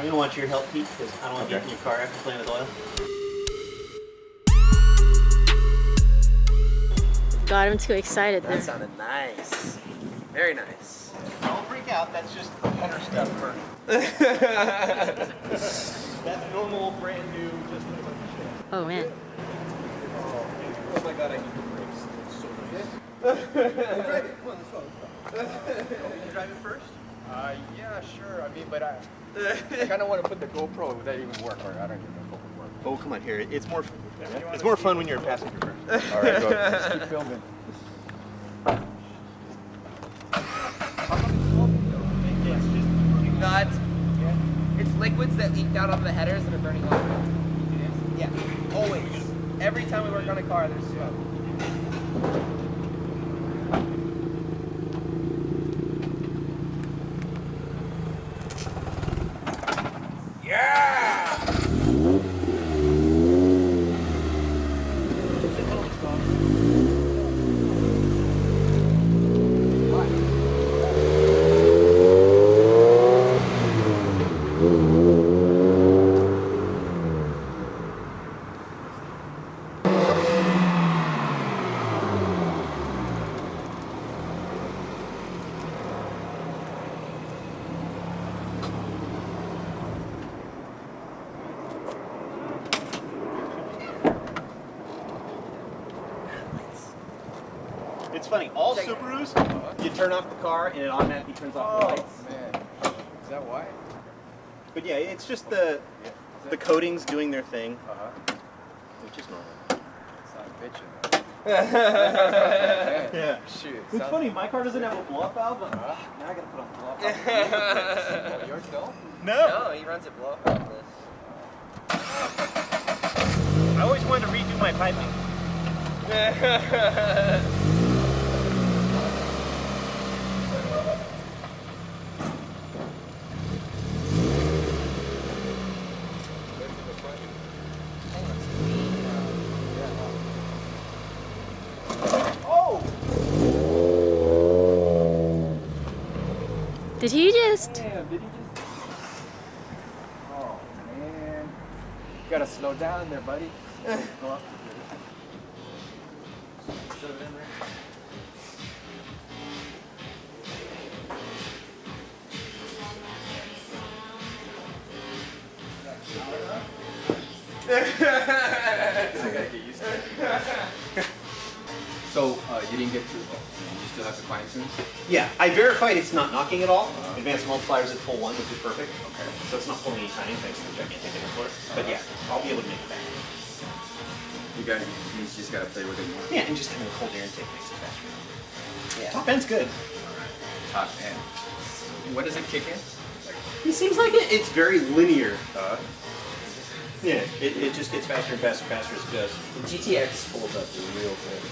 I'm gonna want your help, Pete, because I don't want to get in your car after playing with oil. Got him too excited. That sounded nice. Very nice. Don't freak out. That's just header stuff for. That's normal, brand new, just a bunch of shit. Oh man. Oh my god, I need the brakes. It's so nice. Drive it. Come on, let's go. Can you drive it first? Yeah, sure. I mean, but I kind of want to put the GoPro. Would that even work? Or I don't even know if it would work. Oh, come on here. It's more fun when you're a passenger first. All right, go ahead. Let's keep filming. No, it's liquids that leaked out on the headers that are burning off. Yeah, always. Every time we work on a car, there's smoke. It's funny. All Subarus, you turn off the car and it automatically turns off the lights. Man, is that why? But yeah, it's just the coatings doing their thing, which is normal. It's not bitching. Yeah. Shoot. It's funny. My car doesn't have a blow-off valve, but now I gotta put on a blow-off valve. Oh, yours don't? No, he runs it blow off this. I always wanted to redo my piping. Did he just? Damn, did he just? Oh, man. You gotta slow down there, buddy. Go up to shove it in there. I gotta get used to it. So, you didn't get to, you still have to fine tune? Yeah, I verified it's not knocking at all. Advanced multipliers at full 1, which is perfect. Okay. So it's not pulling any timing thanks to the gigantic interport. But yeah, I'll be able to make it back. You just gotta play with it more. Yeah, and just having a cold air intake makes it faster. Yeah. Top end's good. Top end. What does it kick in? It seems like it's very linear. Yeah, it just gets faster and faster and faster as it goes. The GTX pulls up real quick.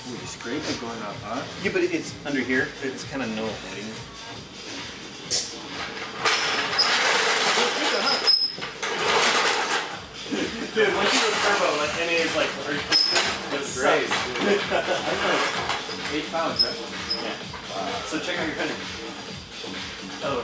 Ooh, you scrape it going up, huh? Yeah, but it's under here. It's kind of no avoiding. Dude, once you go turbo, like NA is like, That's great. 8 pounds, right? Yeah. So check out your fender. Oh.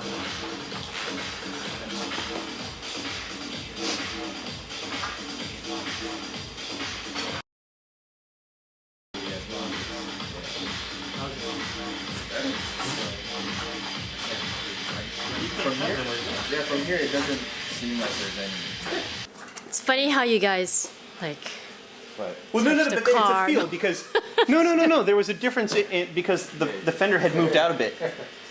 From here it doesn't seem like there's any. It's funny how you guys like. Well, no, Touch but the it's a car. feel because no. There was a difference because the fender had moved out a bit.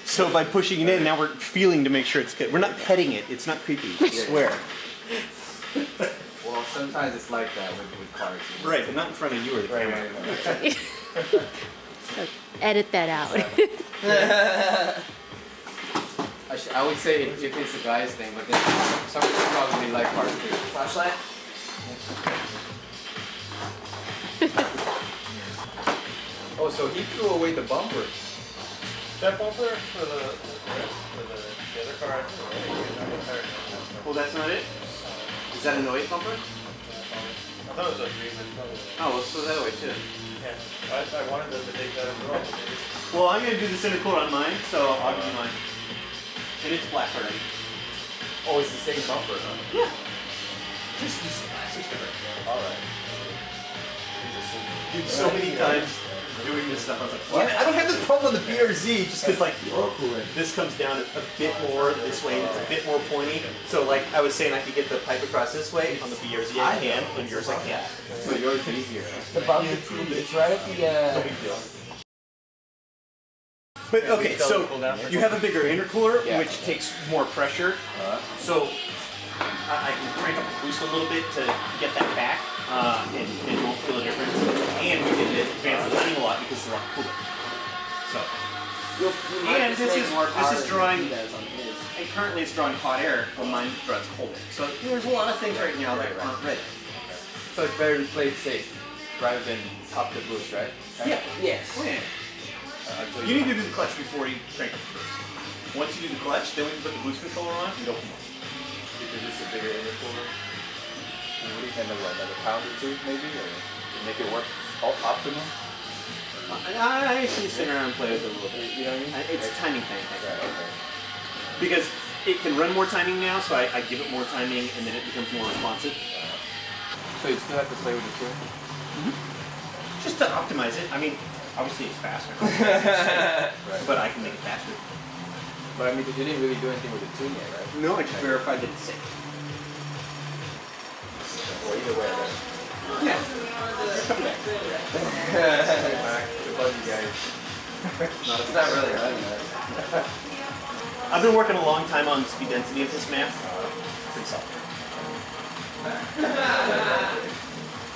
So by pushing it in, now we're feeling to make sure it's good. We're not petting it. It's not creepy. I swear. Well, sometimes it's like that with cars. You know? Right, but not in front of you or the camera. Edit that out. I would say if it's a guy's thing, but then some people probably like cars too. Flashlight? Oh, so he threw away the bumper. That bumper for the other car. Well, that's not it? Is that an 08 bumper? I thought it was a 3, but probably. Oh, let's throw that away too. Yeah, I wanted them to take that as well. Well, I'm gonna do this intercooler on mine, so I'll give you mine. And it's black already. Oh, it's the same bumper, huh? Yeah. Just plastic different. Alright. Dude, so many times doing this stuff, I was like, what? I don't have this problem on the BRZ, just because like this comes down a bit more this way, and it's a bit more pointy. So like I was saying, I could get the pipe across this way on the BRZ, I can, and yours I can't. So yours is easier. The bump, it's right at the. No big deal. But okay, so you have a bigger intercooler, which takes more pressure. So I can crank up the boost a little bit to get that back, and you won't feel a difference. And we can advance the timing a lot because it's a lot cooler. So, and this is drawing, and currently it's drawing hot air, while mine draws cold air. So there's a lot of things right now that aren't ready. So it's better to play it safe rather than up the boost, right? Yeah. Yes. Oh, yeah. You need to do the clutch before you crank up the boost. Once you do the clutch, then we can put the boost controller on and go from there. Because it's a bigger intercooler. What do you think of another pound or two, maybe, or make it work optimum? I actually sit around and play with it a little bit. You know what I mean? It's a timing thing. Right, okay. Because it can run more timing now, so I give it more timing, and then it becomes more responsive. So you still have to play with the tune? Just to optimize it. I mean, obviously it's faster, but I can make it faster. But I mean, you didn't really do anything with the tune yet, right? No, I just verified that it's safe. Well, either way, right? Yeah. Come back. The buggy guys. It's not really right. I've been working a long time on the speed density of this map. Pretty solid.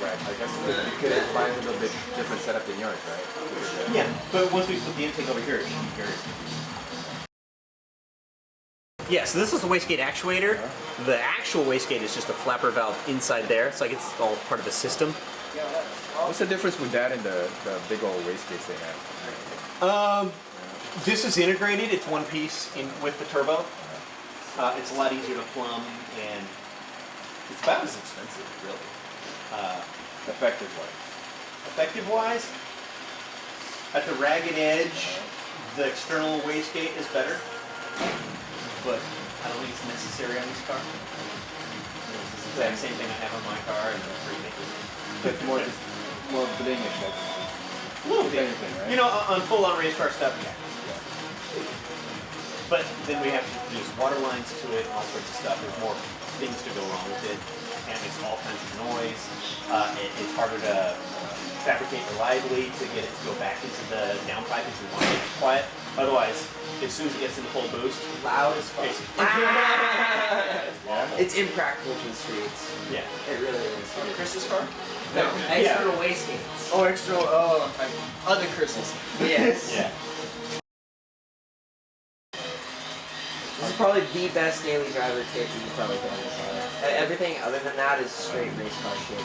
Right, I guess you could find a little bit different setup than yours, right? Yeah, but once we put the intake over here, it should be very Yeah, so this is the wastegate actuator. The actual wastegate is just a flapper valve inside there. It's like it's all part of the system. What's the difference with that and the big old wastegates they have? This is integrated. It's one piece in with the turbo. It's a lot easier to plumb, and it's about as expensive, really. Effective-wise, at the ragged edge, the external wastegate is better, but I don't think it's necessary on this car. It's the exact same thing I have on my car, and it's pretty big. But more blingish, like A little bit, anything, right? you know, on full-on race car stuff, yeah. But then we have to introduce water lines to it and all sorts of stuff. There's more things to go wrong with it. And it makes all kinds of noise. It's harder to fabricate reliably to get it to go back into the downpipe if we want to make it quiet. Otherwise, as soon as it gets into full boost, Loud as fuck. yeah. It's impractical for the streets. Yeah. It really is. Chris's car? No, external wastegates. Oh, external, other Chris's. Yes. Yeah. This is probably the best daily driver kit you can probably put on this car. Everything other than that is straight race car shit.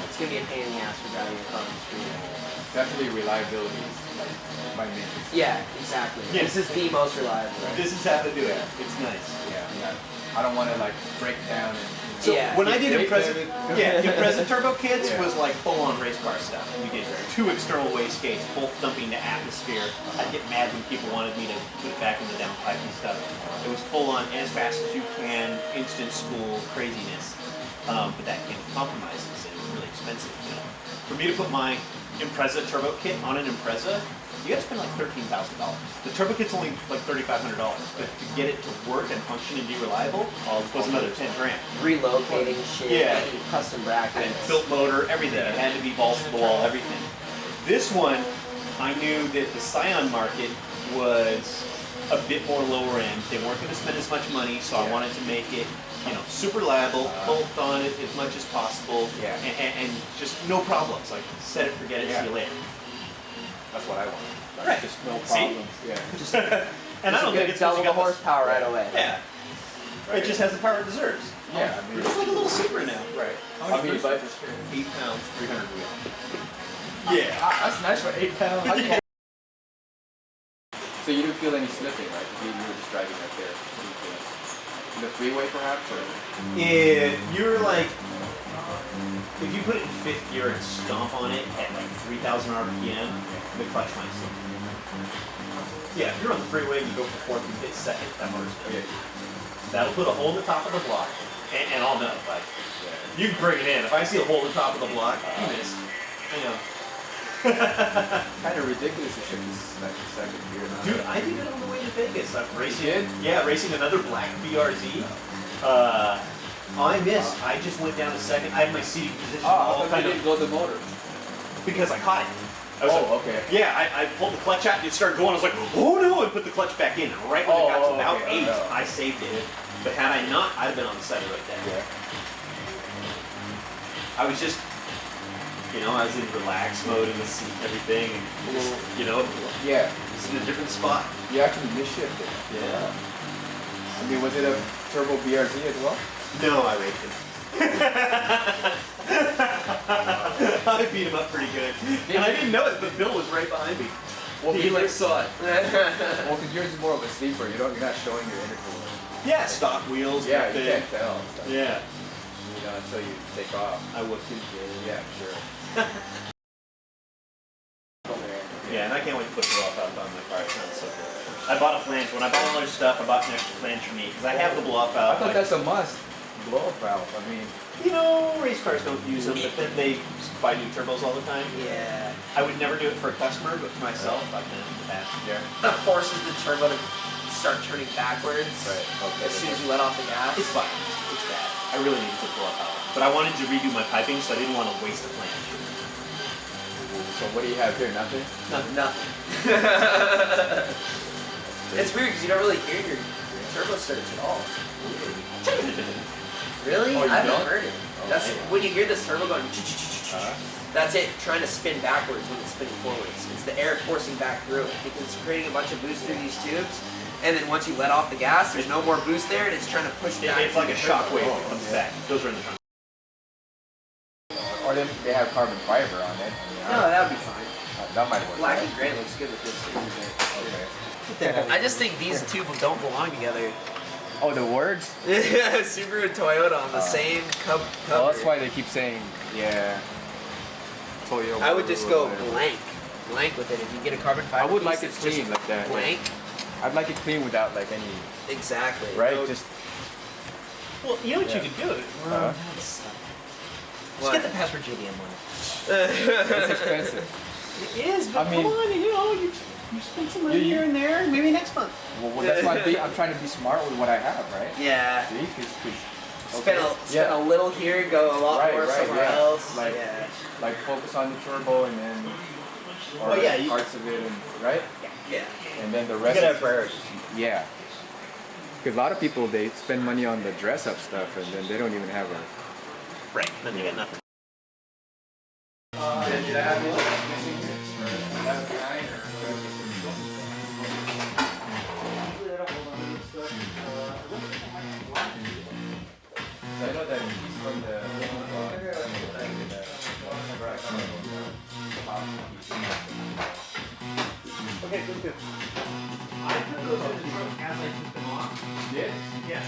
It's gonna be a pain in the ass for driving a car on the street. Definitely reliability is like my main concern. Yeah, exactly. Yeah. This is the most reliable. This is how to do it. It's nice. Yeah. I don't want to like break down and. So Yeah. when I did Impreza Impreza Turbo Kits Yeah. was like full-on race car stuff. We did 2 external wastegates, both dumping to atmosphere. I'd get mad when people wanted me to put it back in the downpipe and stuff. It was full-on, as fast as you can, instant spool craziness. But that came with compromises, and it was really expensive. You know, for me to put my Impreza Turbo Kit on an Impreza, you gotta spend like $13,000. The Turbo Kit's only like $3,500, but to get it to work and function and be reliable, it was another 10 grand. Relocating shit, Yeah. custom brackets. And built motor, everything. It had to be balls to the wall, everything. This one, I knew that the Scion market was a bit more lower end. They weren't going to spend as much money, so I wanted to make it, you know, super reliable, bolt on it as much as possible, and just no problems. Like set it, forget it, see you later. That's what I want. Like, Right. Just no See? problems. Yeah. Just, And I don't think it's because double you the got this- horsepower right away. Yeah. It just has the power it deserves. Yeah. I mean, It's like a little Supra now. right. How many but 8 pounds, 300 wheel. Yeah. that's nice for 8 pounds. So you didn't feel any slipping, right? You were just driving right there. the freeway perhaps, or If you're like, if you put it in fifth gear and stomp on it at like 3,000 RPM, the clutch might slip. Yeah, if you're on the freeway and you go for fourth and hit second, that motor's good. That'll put a hole in the top of the block, and I'll know. Like, you can bring it in. If I see a hole in the top of the block, you missed. I know. kind of ridiculous to shift this like second gear. Dude, I did it on the way to Vegas. I'm racing. You did? Yeah, racing another black BRZ. I missed. I just went down a second. I had my seating position all kind of go the motor. because I caught it. I was like, okay. Yeah, I pulled the clutch out and it started going. I was like, oh no, and put the clutch back in. And right when it got to about 8, I saved it. But had I not, I'd have been on the side right there. Yeah. I was just, you know, I was in relax mode in the seat and everything. And just, you know, Yeah. it's in a different spot. You actually misshifted. Yeah. I mean, was it a turbo BRZ as well? No, I raced him. I beat him up pretty good. And I didn't know it, but Bill was right behind me. Well, He like saw it. Well, because yours is more of a sleeper. You're not showing your intercooler. Yeah, stock wheels. Yeah, you nothing. can't tell. So, Yeah. You know, until you take off. I would too. Yeah, sure. Yeah, and I can't wait to put the blow-off valve on my car. It sounds so good. I bought a flange. When I bought all their stuff, I bought an extra flange for me because I have the blow-off valve. I thought that's a must. Blow-off valve. I mean, You know, race cars don't use them, but then they buy new turbos all the time. Yeah. I would never do it for a customer, but for myself, I've done it in the past. yeah. That forces the turbo to start turning backwards Right. Okay. as soon as you let off the gas. It's fine. It's bad. I really need to put the blow-off valve on. But I wanted to redo my piping, so I didn't want to waste a flange. So what do you have here? Nothing. Nothing. It's weird because you don't really hear your turbo surge at all. Really? Oh, you I haven't don't? heard it. Oh, That's man. when you hear this turbo going. Uh-huh. That's it, trying to spin backwards when it's spinning forwards. It's the air forcing back through it because it's creating a bunch of boost through these tubes. And then once you let off the gas, there's no more boost there, and it's trying to push back. It's like a through the turbo. shockwave that comes back. Those are in the trunk. Or then they have carbon fiber on it. No, that would be fine. That might work. Black right? and gray looks good with this too. Okay. I just think these two don't belong together. Oh, the words? Subaru and Toyota on the same cover. Well, that's why they keep saying, yeah. Toyota. I would just go whatever. blank with it. If you get a carbon fiber, I would piece, like it it's clean just like that. blank. I'd like it clean without like any, Exactly. right? No- Just Well, you know what Yeah. you could do? Just Just get the password JDM one. it's expensive. It is, but I mean- come on, you know, you spend some money here and there, maybe next month. Well, that's why I'm trying to be smart with what I have, right? Yeah. See, Spend a little here, go a lot Right, more right, somewhere yeah. else. Like- yeah. like focus on the turbo and then, or Well, yeah, you- parts of it, and right? Yeah. And then the You rest. gotta is- have priorities. Yeah. Because a lot of people they spend money on the dress up stuff and then they don't even have a. Right, then you got nothing. Did I have anything missing here? I know that he's from the. Okay, good, good. I put those in the trunk as I took them off. Yes. Yeah.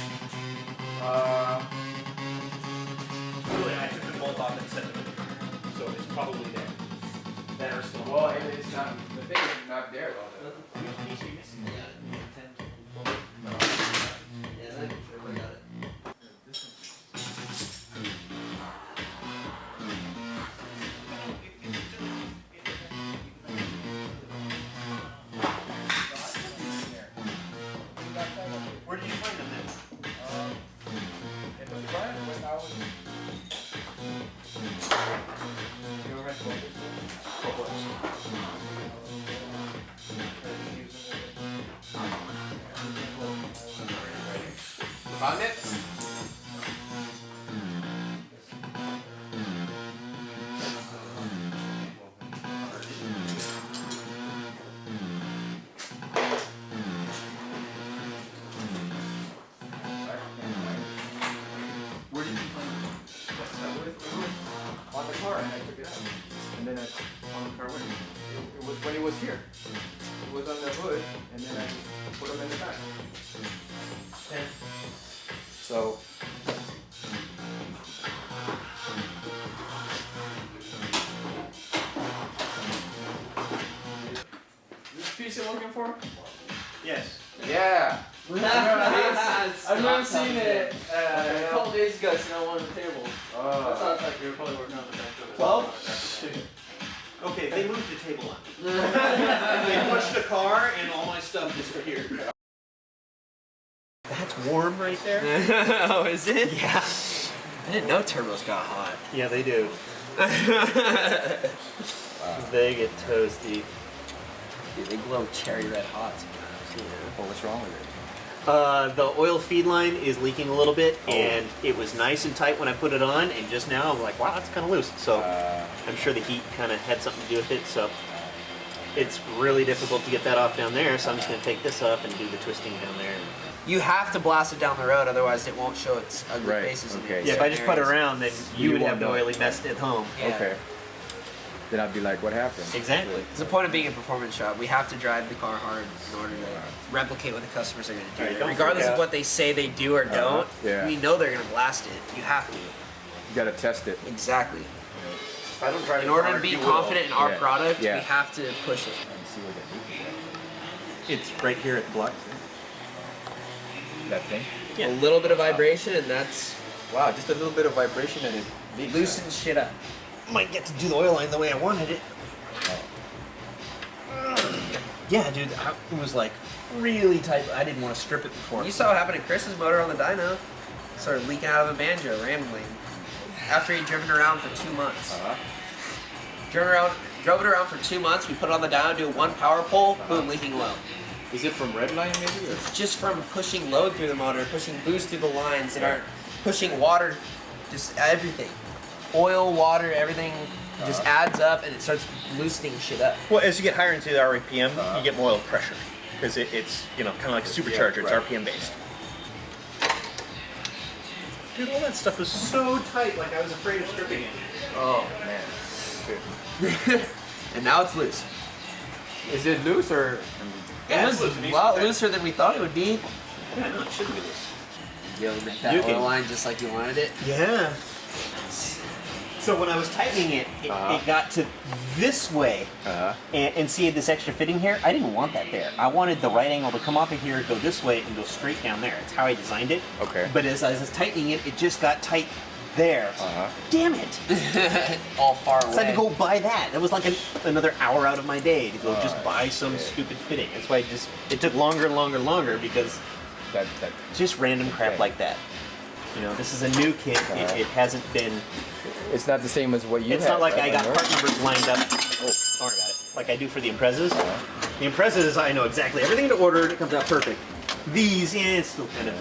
Really, I took them both off and set them in the trunk. So it's probably there. That are still Well, it's not. The thing is not there though. Where did you find them then? In the front, when I was. You were Found it? Where did you find them? It was on the car and I took it out. And then I, on the car it was when it was here. It was on the hood and then I just put them in the back. Yes. Yeah. I've never seen it. A couple days ago, sitting on one of the tables. That sounds like you're probably working on the bench with 12? Okay, they moved the table on. They pushed the car and all my stuff disappeared. That's warm right there. Oh, is it? Yeah. I didn't know turbos got hot. Yeah, they do. They get toasty. Dude, they glow cherry red hot sometimes. Well, what's wrong with it? The oil feed line is leaking a little bit, and it was nice and tight when I put it on, and just now I'm like, wow, it's kind of loose. So I'm sure the heat kind of had something to do with it. So it's really difficult to get that off down there. So I'm just going to take this off and do the twisting down there. You have to blast it down the road, otherwise it won't show its ugly Right, faces. okay. In Yeah, if I just put it around, then you would won't have the know. oily mess at home. Yeah. Okay. Then I'd be like, what happened? Exactly. It's the point of being a performance shop. We have to drive the car hard in order to replicate what the customers are going to do. Alright, don't Regardless freak of out. what they say they do or don't, yeah. we know they're going to blast it. You have to. You gotta test it. Exactly. If I don't drive In the order car, to be you will. confident in our Yeah. product, Yeah. we have to push it. And see what that It's right here at the block. is. That thing? Yeah. A little bit of vibration, and that's Wow, just a little bit of vibration and it leaks. loosens shit up. Might get to do the oil line the way I wanted it. Yeah, dude, it was like really tight. I didn't want to strip it before. You saw what happened to Chris's motor on the dyno. Started leaking out of a banjo randomly. After he'd driven around for 2 months. Drove it around for 2 months, we put it on the dyno, do one power pull, boom, leaking oil. Is it from redline maybe? Or? It's just from pushing load through the motor, pushing boost through the lines that aren't pushing water, just everything. Oil, water, everything just adds up and it starts loosening shit up. Well, as you get higher into the RPM, you get more oil pressure because it's kind of like a supercharger. Yeah, right. It's RPM based. Dude, all that stuff was so tight, like I was afraid of stripping it. Oh man. Good. And now it's loose. Is it loose or? Yeah, it's it's loose. a lot looser than we thought it would be. Yeah, no, it should be loose. You able to make that You oil can- line just like you wanted it? Yeah. So when I was tightening it, it got to this way, and see this extra fitting here? I didn't want that there. I wanted the right angle to come off of here, go this way, and go straight down there. It's how I designed it. Okay. But as I was tightening it, it just got tight there. Damn it! All far away. So I had to go buy that. That was like another hour out of my day to go just buy some stupid fitting. That's why it took longer and longer and longer because That just random crap like that. You know, this is a new kit. It hasn't been. it's not the same as what you. It's had, not like right, I got on part yours? numbers lined up. Oh, don't worry about it. Like I do for the Imprezas. The Imprezas, I know exactly everything to order and it comes out perfect. These, yeah, it's still kind of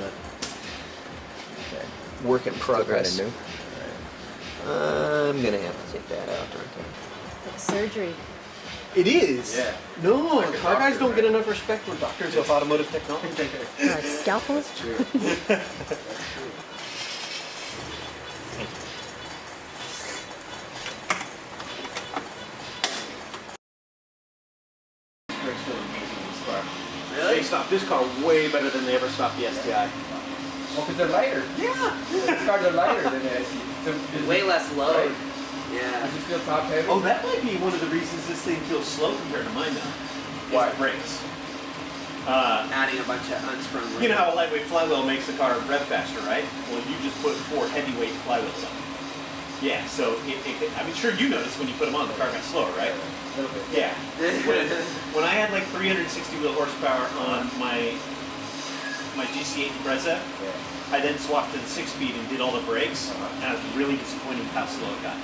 a work in progress. Still kinda I'm gonna have to take that out. Like surgery. It is. Yeah. No, Like a car guys doctor, don't right? get enough respect from doctors of automotive technology. Like scalpels? Really? They stopped this car way better than they ever stopped the STI. Oh, because they're lighter. Yeah. These cars are lighter than the SUV. Way less load. Right. Yeah. Does it feel top heavy? Oh, that might be one of the reasons this thing feels slow compared to mine now. Why? The brakes. Adding a bunch of unsprung You know how a lightweight flywheel makes the car rev faster, right? Well, you just put 4 heavyweight flywheels on. Yeah, so I mean, sure you noticed when you put them on, the car got slower, right? A little bit. Yeah. When I had like 360 wheel horsepower on my GC8 Impreza, I then swapped to the 6-speed and did all the brakes, and I was really disappointed with how slow it got.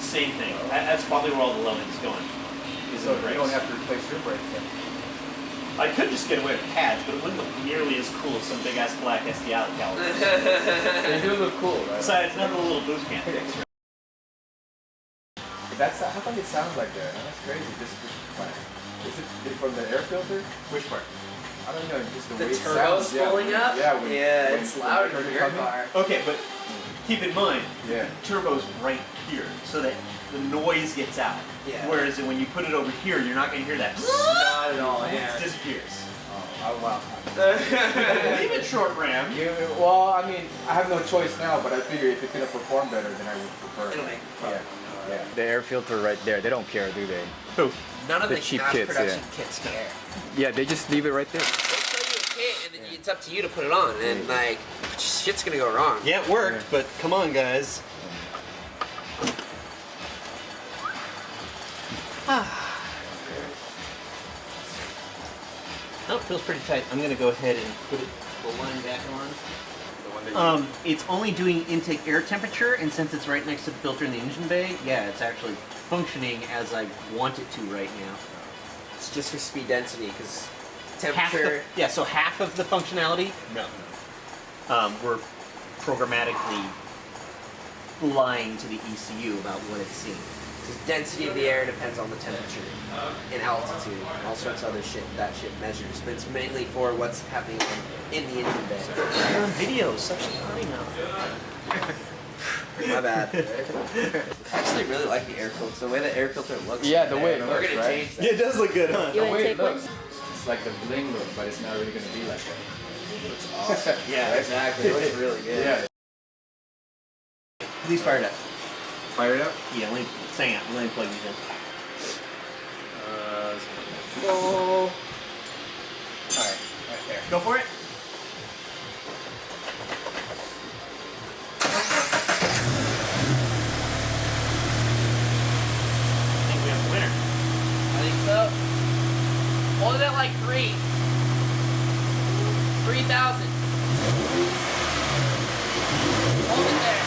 Same thing. That's probably where all the low end's going. Is So in the you brakes. don't have to replace your brakes then. I could just get away with pads, but it wouldn't look nearly as cool as some big ass black SDI calipers. They do look cool, right? Besides, nothing a little boost can't fix. Right? That's how come it sounds like that? That's crazy. Just is it from the air filter? Which part? I don't know. Just the, The way it turbo's sounds. pulling up? Yeah. When, when it's louder than your coming. car. Okay, but keep in mind, Yeah. the turbo's right here, so that the noise gets out. Yeah. Whereas when you put it over here, you're not going to hear that. Not at all, It disappears. Oh wow. Leave it short, Ram. Well, I mean, I have no choice now, but I figure if it's gonna perform better, then I would prefer. It'll make Yeah. Yeah, the air filter right there. They don't care, do they? Who? None of The the, cheap mass kits, production yeah. kits care. Yeah, they just leave it right there. They show you a kit and then it's up to you to put it on, and like shit's gonna go wrong. Yeah, it worked, but come on, guys. Oh, it feels pretty tight. I'm gonna go ahead and put the line back on. It's only doing intake air temperature, and since it's right next to the filter in the engine bay, yeah, it's actually functioning as I want it to right now. It's just for speed density, because Half temperature. the, so half of the functionality, no. We're programmatically lying to the ECU about what it's seeing. The density of the air depends on the temperature and altitude, and all sorts of other shit that shit measures. But it's mainly for what's happening in the engine bay. Video, such a now. My bad. I actually really like the air filter. The way the air filter looks. Yeah, the way it We're looks, gonna right? change that. Yeah, it does look good, huh? You The want way to it take one? looks, it's like the bling look, but it's not really gonna be like that. Looks awesome. Yeah, Exactly. It looks really good. Yeah. Please fire it up. Fire it up. Yeah, let me plug these in. Full. Alright, right there. Go for it. I think we have a winner. I think so. Hold it at like 3,000. Hold it there.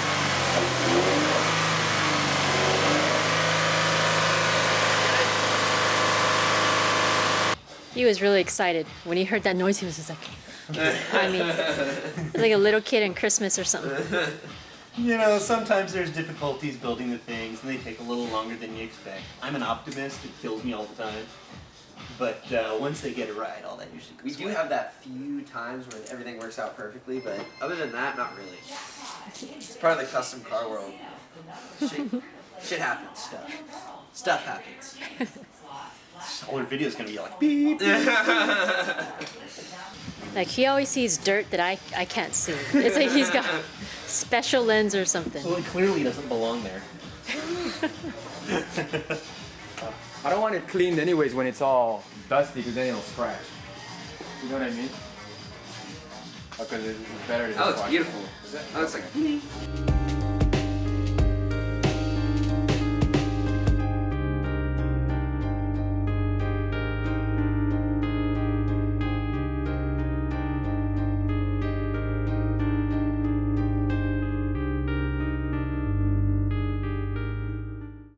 He was really excited when he heard that noise. He was just like, I mean, like a little kid in Christmas or something. You know, sometimes there's difficulties building the things, and they take a little longer than you expect. I'm an optimist; it kills me all the time. But once they get it right, all that usually We goes do away. have that few times where everything works out perfectly, but other than that, not really. It's part of the custom car world. Shit happens. Stuff happens. All their videos gonna be like beep. Like he always sees dirt that I can't see. It's like he's got special lens or something. Well, it clearly doesn't belong there. I don't want it cleaned anyways when it's all dusty, because then it'll scratch. You know what I mean? Because it's better to That looks just wash it. beautiful. That looks like.